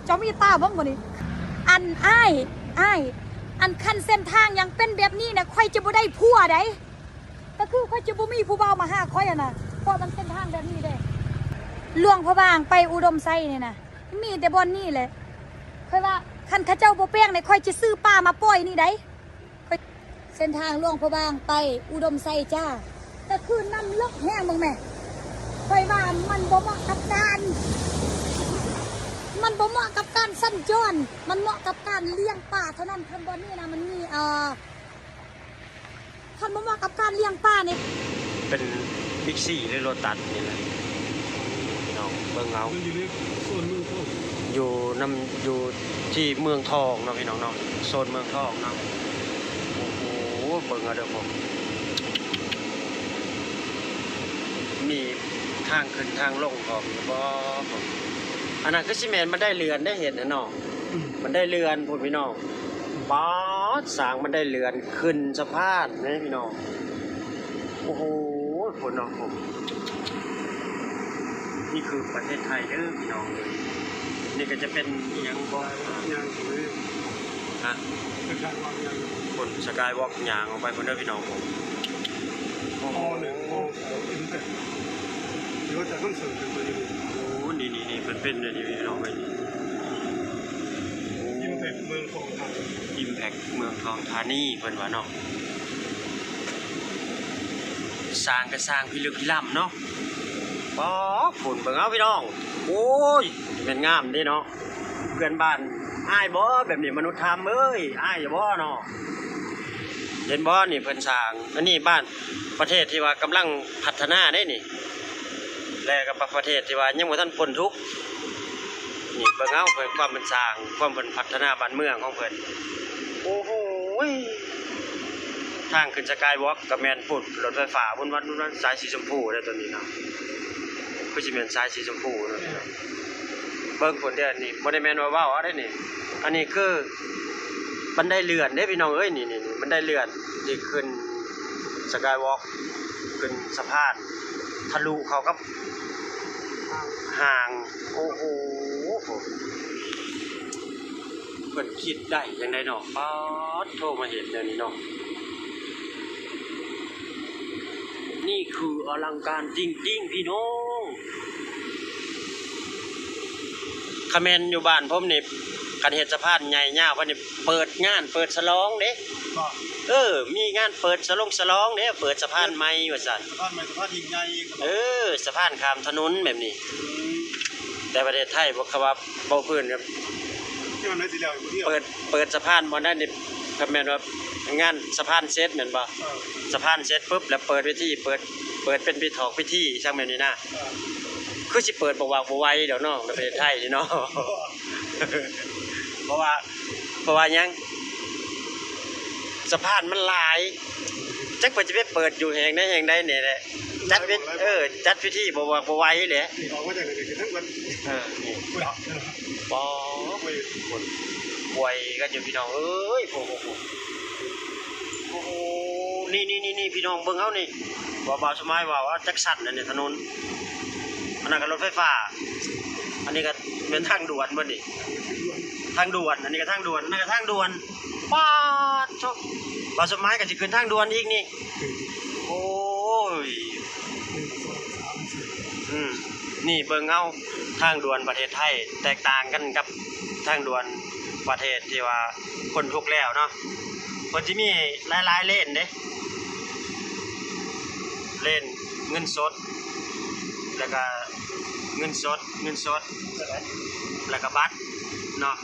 เจ้ามีตาบ้างบ่นี่อันอ้ายอันคันเส้นทางยังเป็นแบบนี้เนี่ยค่อยจะบ่ได้ผัวได้ก็คือค่อยจะบ่มีผู้บ่าวมาหาค่อยอ่ะนะเพราะมันเส้นทางแบบนี้เด้หลวงพระบางไปอุดมไซนี่นะมีแต่บอนนี่แหละค่อยว่าคันข้าเจ้าบ่แป้งเนี่ยค่อยจะซื้อปลามาปล่อยนี่ได้เส้นทางหลวงพระบางไปอุดมไซจ้าแต่คืนน้ำลึกแห้งมึงแม่ค่อยว่ามันบ่เหมาะกับการสั้นจรมันเหมาะกับการเลี้ยงปลาเท่านั้นคันบอนนี่นะมันมีคันบ่เหมาะกับการเลี้ยงปลาเนี่ยเป็นบิ๊กซี่หรือโลตัสนี่แหละพี่น้องเบิ่งเอาอยู่น้ำอยู่ที่เมืองทองเนาะพี่น้องเนาะโซนเมืองทองเนาะโอ้โหเบิ่งเอาเด้อผมมีทางขึ้นทางลงของบ่ผมอันนั้นก็สิแม่นมันได้เรือนได้เห็นนะน้องมันได้เรือนพุ่นพี่น้องป๊อดสร้างมันได้เรือนขึ้นสะพานนี่พี่น้องโอ้โหพุ่นน้องผมนี่คือประเทศไทยเด้อพี่น้องเลยนี่ก็จะเป็นยังบ่ยังฮะคนสกายวอล์กยางออกไปพุ่นเด้อพี่น้องผมโอ้โหหรือว่าจะต้องเสริมเป็นตัวนี้นี่เป็นนี่พี่น้องเลยอิมแพคเมืองทองธานีอิมแพคเมืองทองธานีเพิ่นว่าเนาะสร้างก็สร้างพิลึกพิล่ำเนาะป๊อฝุ่นเบิ่งเอาพี่น้องโอ้ยเป็นงามเด้เนาะเพื่อนบ้านอ้ายบ่แบบนี้มนุษย์ธรรมเอ้ยอ้ายบ่เนาะเห็นบ่นี่เพิ่นสร้างอันนี้บ้านประเทศที่ว่ากำลังพัฒนาได้นี่และกับประเทศที่ว่ายังบ่ทันพ้นทุกข์นี่เบิ่งเอาเพิ่นความมันสร้างความเพิ่นพัฒนาบ้านเมืองของเพิ่นโอ้โหทางขึ้นสกายวอล์กกับแม่นพุ่นรถไฟฟ้าวนวันสายสีชมพูเด้อตัวนี้เนาะคือสิแม่นสายสีชมพูเนาะเบิ่งพุ่นเด้อนี่บ่ได้แม่นว่าว้าวได้นี่อันนี้คือบันไดเลื่อนเด้พี่น้องเอ้ยนี่บันไดเลื่อนที่ขึ้นสกายวอล์กขึ้นสะพานทะลุเขากับห่างโอ้โหเพิ่นคิดได้จังได๋เนาะป๊อดโทรมาเห็นเดี๋ยวนี้เนาะนี่คืออลังการจริงๆพี่น้องคาเมนอยู่บ้านผมนี่กันเฮ็ดสะพานใหญ่ยาวเพิ่นนี่เปิดงานเปิดฉลองเด้มีงานเปิดฉลองเด้เปิดสะพานใหม่ว่าซั่นสะพานใหม่สะพานยิ่งใหญ่สะพานข้ามถนนแบบนี้แต่ประเทศไทยบ่คำว่าบ่พื้นครับที่มันได้สิแล้วเปิดสะพานบ่ได้นี่คาแม่นว่างานสะพานเสร็จแม่นบ่สะพานเสร็จปุ๊บแล้วเปิดเวทีเปิดเป็นพิธีพิธีจังแม่นนี่นะคือสิเปิดบ่ว่าบ่ไหวเดี๋ยวเนาะในประเทศไทยนี่เนาะเพราะว่ายังสะพานมันหลายจักเพิ่นสิไปเปิดอยู่แห่งใดนี่แหละจัดพิธีบ่ว่าบ่ไหวแหละนี่ออกมาจากไหนกันทั้งวันนี่ปอคนป่วยกันอยู่พี่น้องเอ้ยโอ้โหนี่พี่น้องเบิ่งเอานี่บ่าวสมัยว่าจักสันนั่นนี่ถนนอันนั้นก็รถไฟฟ้าอันนี้ก็เป็นทางด่วนเบิดนี่ทางด่วนอันนี้ก็ทางด่วนนั่นก็ทางด่วนป๊าดโชบ่าวสมัยก็สิขึ้นทางด่วนอีกนี่โอ้ยนี่เบิ่งเอาทางด่วนประเทศไทยแตกต่างกันกับทางด่วนประเทศที่ว่าคนทุกแล้วเนาะคนที่มีหลายๆเลนเด้เลนเงินสดแล้วก็เงินสดแล้วก็บัตรเนาะ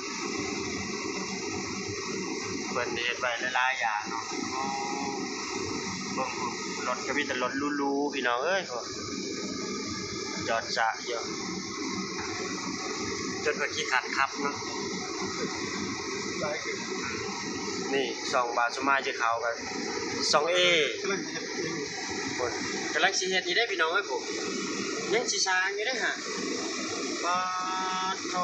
เพิ่นเฮ็ดไว้หลายๆอย่างเนาะเบิ่งรถก็มีแต่รถหรูๆพี่น้องเอ้ยจอดจะเยอะจนเพิ่นขี้ขัดครับเนาะนี่2 บาทสมัยจะเข้ากัน 2A คนกำลังสิเฮ็ดนี่ได้พี่น้องเอ้ยผมยังสิสร้างอยู่เด้อฮะปาดโธ่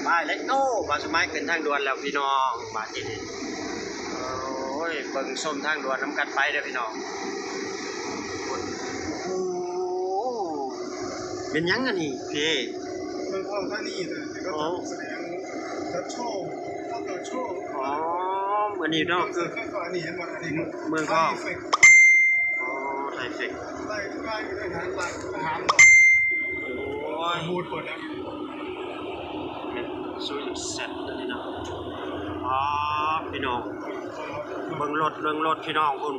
ไปเลยโอ้บาทสมัยขึ้นทางด่วนแล้วพี่น้องบาดนี้โอ้ยเบิ่งส้มทางด่วนนำกันไปเด้อพี่น้องโอ้ เป็นหยังอันนี้พี่ เมืองทองท่านี่เลยก็จัดแสดงจัดโชว์ก็เกิดโชว์ อ๋ออันนี้เนาะ คือข้างก่อนนี่เห็นหมดอันนี้ เมืองทอง เฟก อ๋อไทยเฟก ใต้ใต้ด้วยนะหลักอาหาร โอ้ย บูดเปิดแล้ว เป็นซูยเซ็ตอันนี้เนาะอ๋อพี่น้องเบิ่งรถพี่น้องคุณ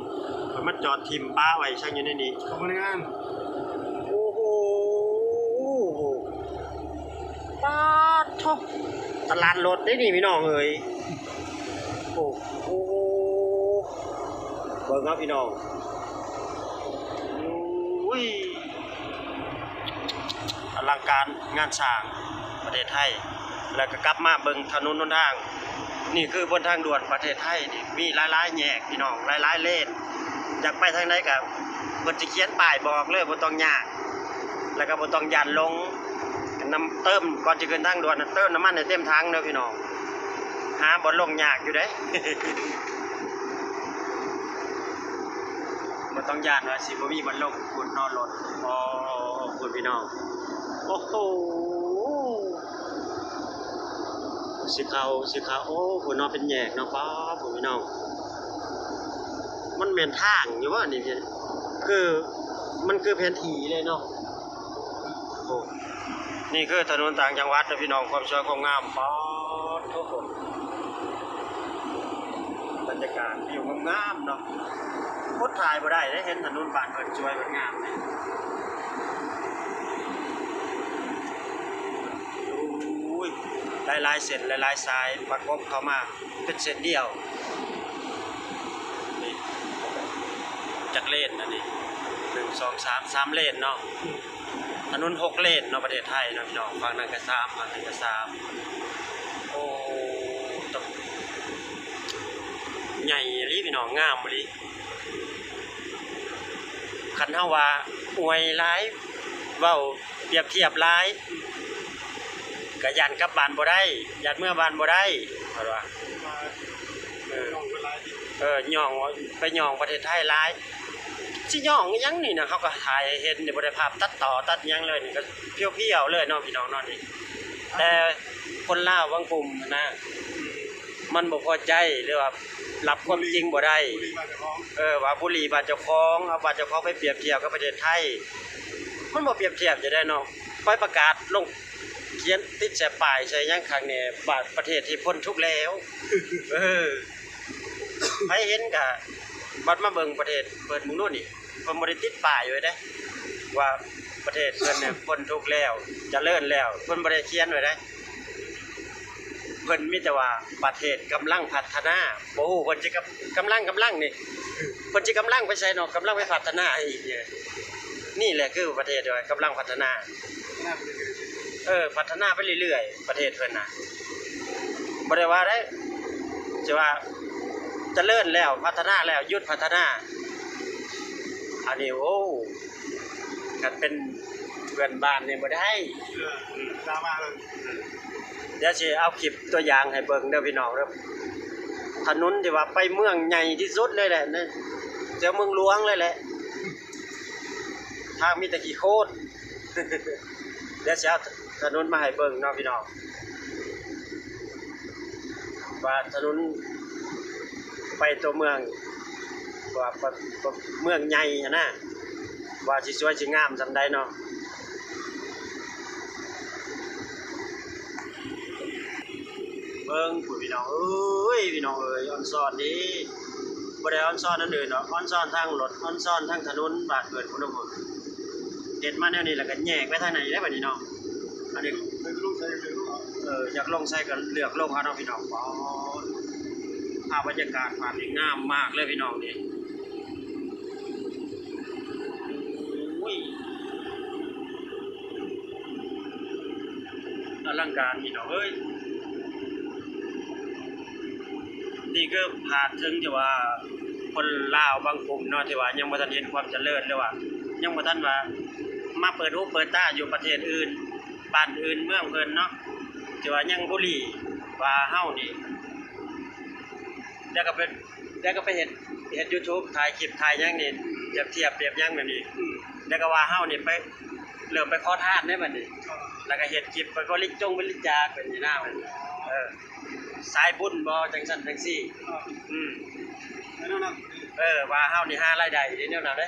มันมาจอดทิมป้าไว้ช่างอยู่ในนี้ ของพนักงาน โอ้โหป้าทบตลาดรถได้นี่พี่น้องเอ้ยโอ้โหเบิ่งครับพี่น้องอุ้ยอลังการงานสร้างประเทศไทยแล้วก็กลับมาเบิ่งถนนหนทางนี่คือบนทางด่วนประเทศไทยนี่มีหลายๆแยกพี่น้องหลายๆเลนอยากไปทางไหนก็เพิ่นสิเขียนป้ายบอกเลยบ่ต้องยากแล้วก็บ่ต้องยันลงน้ำเติมก่อนจะขึ้นทางด่วนเติมน้ำมันให้เต็มถังเด้อพี่น้องหาบ่ลงยากอยู่เด้ บ่ต้องย่านว่าสิบ่มีบ่ลงคุณนอนรถอ๋อคุณพี่น้องโอ้โหสิเขาโอ้คุณนอนเป็นแยกเนาะป้าคุณพี่น้องมันแม่นทางอยู่ว่านี่พี่คือมันคือแผนที่เลยเนาะโอ้นี่คือถนนต่างจังหวัดนะพี่น้องความสวยความงามป๊อดทุกคนบรรยากาศวิวงามๆเนาะโคตรถ่ายบ่ได้ได้เห็นถนนบ้านเพิ่นสวยเพิ่นงามเลยโอ้ยหลายๆเส้นหลายๆสายประกบเข้ามาเป็นเส้นเดียวนี่จักเลนอันนี้1 2 3 3เลนเนาะถนน6เลนเนาะประเทศไทยเนาะพี่น้องฝั่งนั้นก็3ฝั่งนี้ก็3โอ้ตบใหญ่อีหลีพี่น้องงามอีหลีคันเฮาว่าอวยหลายเว้าเปรียบเทียบหลายก็ยันกลับบ้านบ่ได้ยันเมื่อบ้านบ่ได้เพิ่นว่า มาลองเวลาที่ ย่องไปย่องประเทศไทยหลายสิย่องอิหยังนี่นะเขาก็ถ่ายให้เห็นนี่บ่ได้ภาพตัดต่อตัดอิหยังเลยนี่ก็เพียวๆเลยเนาะพี่น้องเนาะนี่แต่คนลาวบางกลุ่มนะมันบ่พอใจหรือว่ารับความจริงบ่ได้ บุรีมาจากของ ว่าบุหรี่บ้านเจ้าของเอาบ้านเจ้าของไปเปรียบเทียบกับประเทศไทยมันบ่เปรียบเทียบจะได้เนาะไปประกาศลงเขียนติดแสป้ายใส่หยังข้างนี่บ้านประเทศที่พ้นทุกข์แล้วใครเห็นก็บัดมาเบิ่งประเทศเปิดหมู่นู้นนี่เพิ่นบ่ได้ติดป้ายไว้เด้ว่าประเทศเพิ่นเนี่ยพ้นทุกข์แล้วเจริญแล้วเพิ่นบ่ได้เขียนไว้เด้เพิ่นมีแต่ว่าประเทศกำลังพัฒนาบ่ฮู้เพิ่นสิกำลังนี่เพิ่นสิกำลังไปใส่เนาะกำลังไปพัฒนาอีกเนี่ยนี่แหละคือประเทศด้วยกำลังพัฒนา หน้าเป็น พัฒนาไปเรื่อยๆประเทศเพิ่นน่ะบ่ได้ว่าได้จะว่าเจริญแล้วพัฒนาแล้วหยุดพัฒนาอันนี้โอ้กันเป็นเพื่อนบ้านนี่บ่ได้ ดราม่าเลย เดี๋ยวสิเอาคลิปตัวอย่างให้เบิ่งเด้อพี่น้องเด้อถนนที่ว่าไปเมืองใหญ่ที่สุดเลยแหละนะเจ้าเมืองหลวงเลยแหละทางมีแต่ขี้โคตร เดี๋ยวสิเอาถนนมาให้เบิ่งเนาะพี่น้องว่าถนนไปตัวเมืองว่าเมืองใหญ่อะนะว่าสิสวยสิงามซำใดเนาะเบิ่งผู้พี่น้องเอ้ยพี่น้องเอ้ยออนซ่อนดีบ่ได้ออนซ่อนอันอื่นเนาะออนซ่อนทางรถออนซ่อนทางถนนบ้านเกิดพุ่นน่ะพุ่นเฮ็ดมาแนวนี้แล้วก็แยกไปทางไหนได้บัดนี้เนาะอันนี้ เป็นลูกชายเป็นลูก อยากลงใส่ก็เลือกลงเอาเนาะพี่น้องอ๋อภาพบรรยากาศภาพนี่งามมากเลยพี่น้องนี่อุ้ยอลังการพี่น้องเอ้ยนี่คือผ่านถึงที่ว่าคนลาวบางกลุ่มเนาะที่ว่ายังบ่ทันเห็นความเจริญหรือว่ายังบ่ทันว่ามาเปิดหูเปิดตาอยู่ประเทศอื่นบ้านอื่นเมืองเพิ่นเนาะที่ว่ายังบุรีว่าเฮานี่แล้วก็ไปเฮ็ด YouTube ถ่ายคลิปถ่ายหยังนี่เปรียบหยังแบบนี้แล้วก็ว่าเฮานี่ไป เริ่มไปขอทานได้บัดนี้แล้วก็เฮ็ดคลิปไปบริจาคเป็นนี่หน้ามันสายบุญบ่จังซั่นจังซี่ไอ้นั่นน่ะ ว่าเฮานี่หารายได้เด้แนวนั้นเด้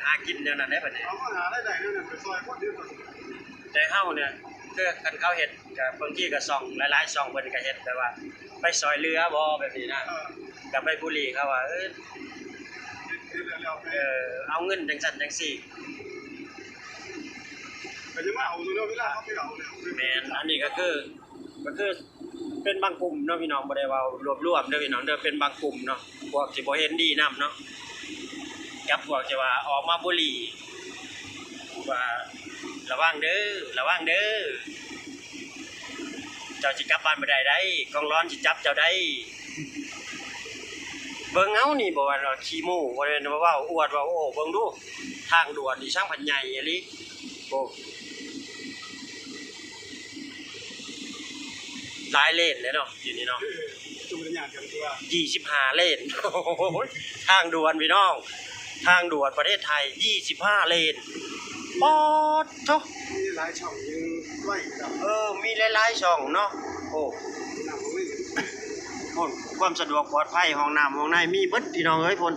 หากินแนวนั้นได้บัดนี้ เอามาหาได้นั่นน่ะไปซอยคนเดียวกัน แต่เฮาเนี่ยคือคันเขาเฮ็ดก็บางทีก็ส่องหลายๆส่องเพิ่นก็เฮ็ดแต่ว่าไปซอยเรือบ่แบบนี้นะก็ไปบุรีเขาว่าเอาเงินจังซั่นจังซี่ แต่ยังมาเอาอยู่เนาะเวลาเขาไปเอาเนี่ย แม่นอันนี้ก็คือเป็นบางกลุ่มเนาะพี่น้องบ่ได้ว่ารวมๆเด้อพี่น้องเด้อเป็นบางกลุ่มเนาะพวกที่บ่เห็นดีนํเนาะกับพวกที่ว่าออกมาบุรีว่าระวังเด้อเจ้าสิกลับบ้านบ่ได้กองร้อนสิจับเจ้าได้เบิ่งเอานี่บ่ว่าขี้โม้บ่ได้ว่าอวดว่าโอ้เบิ่งดูทางด่วนนี่ช่างพันใหญ่อีหลีโอ้หลายเลนเลยเนาะอยู่นี่เนาะ จุ่มญาติกันตัว25เลนโอ้โหทางด่วนพี่น้องทางด่วนประเทศไทย25เลนปอดโธ่ มีหลายช่องยังไว้ครับ มีหลายๆช่องเนาะโอ้พุ่นความสะดวกปลอดภัยห้องน้ำห้องในมีเบิดพี่น้องเอ้ยพุ่น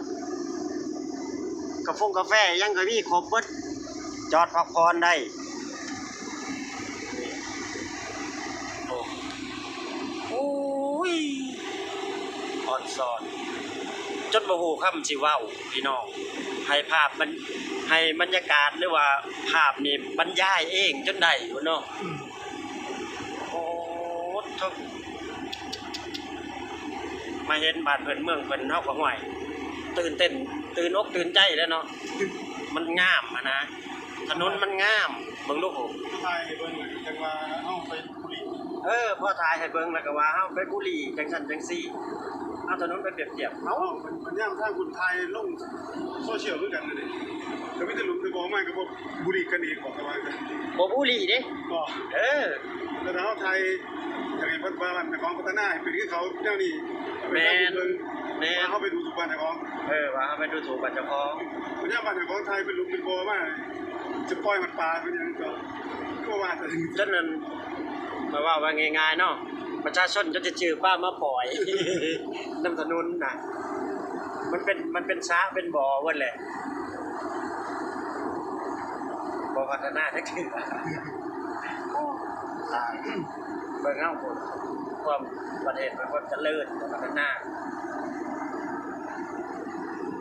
กาแฟยังก็มีครบเบิดจอดพักผ่อนได้โอ้ยอ่อนซ่อนจนบ่ฮู้คำสิเว้าพี่น้องให้ภาพมันให้บรรยากาศหรือว่าภาพนี่บรรยายเองจนได้พุ่นเนาะโอ้ทุกมาเห็นบ้านเพิ่นเมืองเพิ่นเฮาก็ห่วยตื่นเต้นตื่นอกตื่นใจแล้วเนาะมันงามอะนะถนนมันงามเบิ่งลูกโห ไทยเบิ่งจังว่าเอาไปบุรี พ่อถ่ายให้เบิ่งแล้วก็ว่าเฮาไปบุรีจังซั่นจังซี่เอาถนนไปเปรียบเทียบ เอามันย่างทางคนไทยลงโซเชียลด้วยกันเลยก็ไม่ได้ลุกไปบอกมากับพวกบุรีกันเองบอกกันว่ากัน บ่บุรีเด้ ก็ แต่ถ้าไทยอย่างไรบ้านของพัฒนาเป็นที่เขาเจ้านี่แม่เขาไปดูทุกบ้านของ ว่าเฮาไปดูถูกบ้านเจ้าของ มันย่างบ้านของไทยเป็นลุกเป็นโบมากจะปล่อยมันปลาเป็นอย่างก็ว่าแต่ ฉะนั้นมาว่าง่ายๆเนาะประชาชนจะชื่อป้ามาปล่อย น้ำถนนน่ะมันเป็นสระเป็นบ่อเว้นแหละบ่พัฒนาจักคือเบิ่งเฮาพุ่นความประเทศมันก็เจริญพัฒนา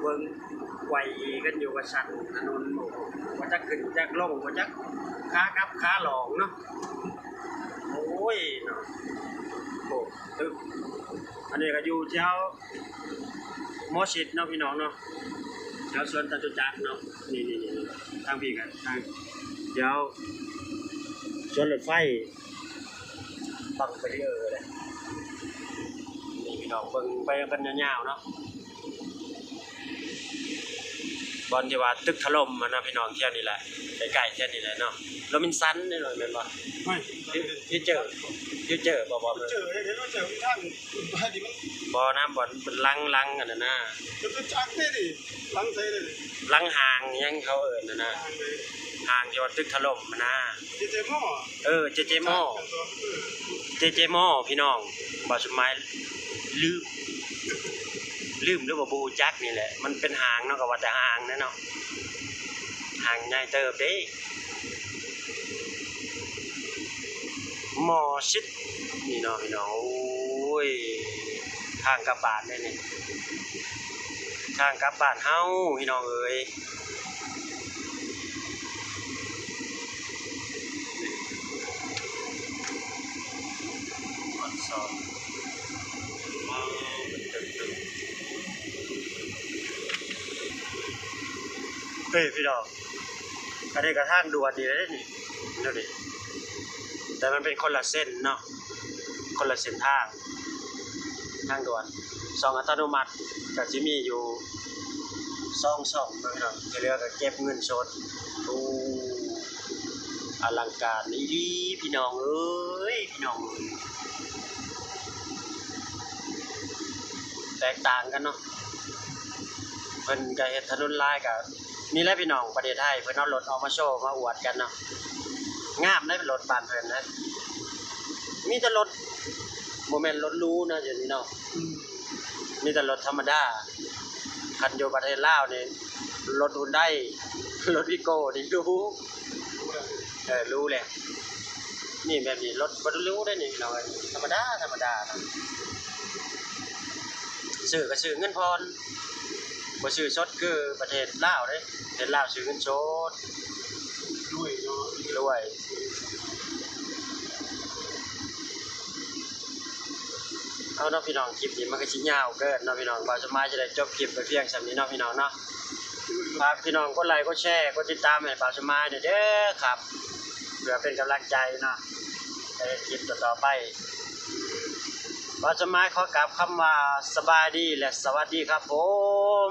เบิ่งไกวกันอยู่กับชั้นถนนว่าจะขึ้นจะลงว่าจะค้ากับค้าหลองเนาะโอ้ยเนาะโอ้ตึกอันนี้ก็อยู่แถวหมอชิดเนาะพี่น้องเนาะแถวสวนจตุจักรเนาะนี่ทางพี่กันทางเดี๋ยวสวนรถไฟบังไปเรื่อยเลยนี่พี่น้องเบิ่งไปกันยาวๆเนาะบอลที่ว่าตึกถล่มมันนะพี่น้องเที่ยวนี่แหละใกล้ๆเที่ยวนี่แหละเนาะโรบินสันนี่หน่อยแม่นบ่ ไม่ ที่เจอบ่ เจอเห็นว่าเจอทางบ้านที่มัน บ่น้ำบ่อนเป็นลังอันนั้นน่ะ จะจักได้ดิลังใส่เลย ลังหางยังเขาเอิ้นนั่นน่ะหางที่ว่าตึกถล่มมันน่ะ เจหม้อ เจหม้อพี่น้องบ่สมัยลืมหรือว่าบ่รู้จักนี่แหละมันเป็นหางเนาะก็ว่าแต่หางนะเนาะหางใหญ่เติบเด้หมอชิดนี่เนาะพี่น้องโอ้ยทางกลับบ้านได้นี่ทางกลับบ้านเฮาพี่น้องเอ้ยสอบเฮ้ยพี่น้องอันนี้กระทั่งด่วนดีเลยนี่ดูดิแต่มันเป็นคนละเส้นเนาะคนละเส้นทางด่วน2อัตโนมัติก็สิมีอยู่2นะพี่น้องที่เหลือก็เก็บเงินสดโอ้อลังการนี่พี่น้องเอ้ยพี่น้องแตกต่างกันเนาะเพิ่นก็เฮ็ดถนนลายก็ มีแล้วพี่น้องประเทศไทยเพิ่นเอารถออกมาโชว์มาอวดกันเนาะงามได้เป็นรถบ้านเพิ่นนะมีแต่รถโมเมนต์รถหรูนะเดี๋ยวนี้เนาะมีแต่รถธรรมดาคันอยู่ประเทศลาวนี่รถฮุนไดรถวิโก้นี่รู้รู้แหละนี่แบบนี้รถบ่รู้ได้นี่พี่น้องธรรมดานะซื้อก็ซื้อเงินพรบ่ซื้อสดคือประเทศลาวเด้ประเทศลาวซื้อเงินสด ด้วยเนาะ รวยเอาเนาะพี่น้องคลิปนี้มันก็สิยาวเกินเนาะพี่น้องบ่าวสมายจะได้จบคลิปไปเพียงส่ำนี้เนาะพี่น้องเนาะฝากพี่น้องกดไลค์กดแชร์กดติดตามให้บ่าวสมายเด้อครับเพื่อเป็นกำลังใจเนาะในคลิปต่อๆไปบ่าวสมายขอกราบคำว่าสบายดีและสวัสดีครับผม